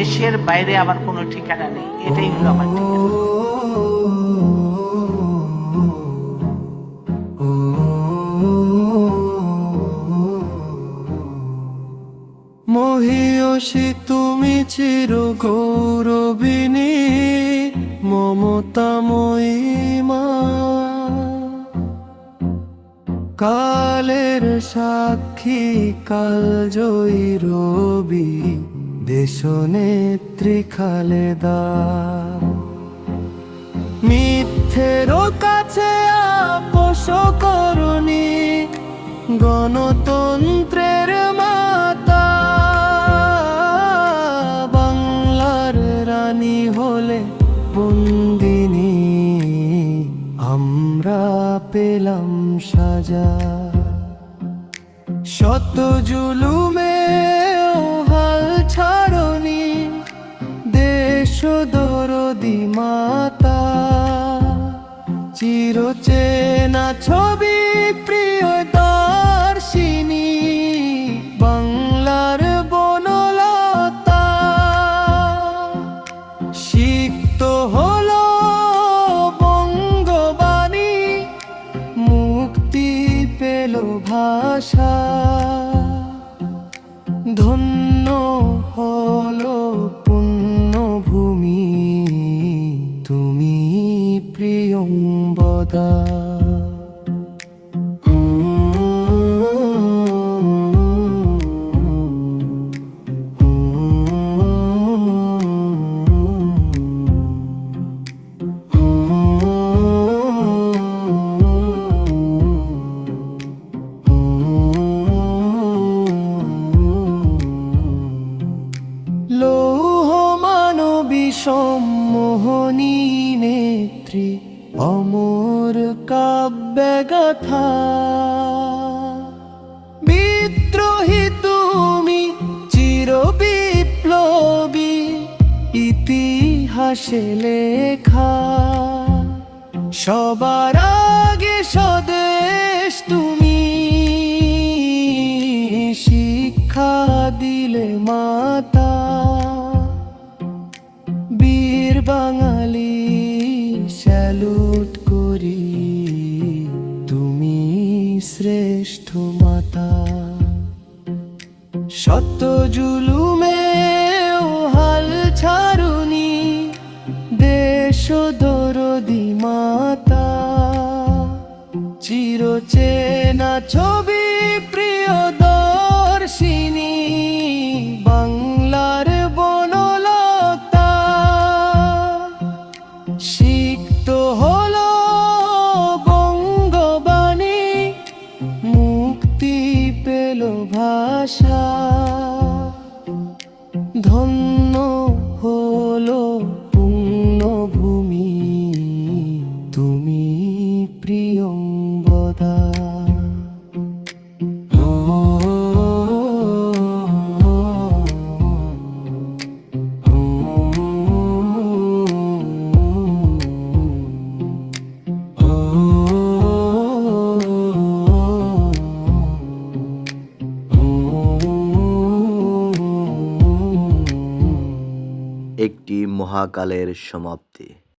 দেশের বাইরে আমার কোনো ঠিকানা নেই, এটাই হলো আমার ঠিকানা। মহিয়সী তুমি চির গৌরবিনী, মমতাময়ী মা। কালের সাক্ষী কালজয়ী রবি, দেশনেত্রী খালেদা। মিথ্যের কাছে আপোষ করনি, গণতন্ত্রের মাতা। বাংলার রানী হলে বন্দিনী, আমরা পেলাম সাজা। শত জুলুমে হাল ছাড়নি, দেশ দরদি মাতা। চিরচেনা ছবি প্রিয়দর্শিনী, বাংলার বনলতা। সিক্ত হলো বঙ্গবাণী, মুক্তি পেল ভাষা। ধন্য হলো পুণ্যভূমি, তুমি প্রিয়ম্বদা। লৌহ মানবী সম্মোহনী নেত্রী, অমর কাব্যে গাথা। বিদ্রোহী তুমি চির বিপ্লবী, ইতিহাসে লেখা। সবার আগে স্বদেশ তুমি, শিক্ষা দিলে মাতা। বীর বাঙালি স্যালুট করি, তুমি শ্রেষ্ঠ মাতা। শত জুলুমে হাল ছাড়ুনি, দেশ দরদি মাতা। চিরচেনা ছবি প্রিয়দর্শিনী, বাংলার বনলতা। সিক্ত হলো বঙ্গবাণী, মুক্তি পেল ভাষা। ধন্য হলো পুণ্যভূমি, তুমি প্রিয়ম্বদা। একটি মহাকালের সমাপ্তি।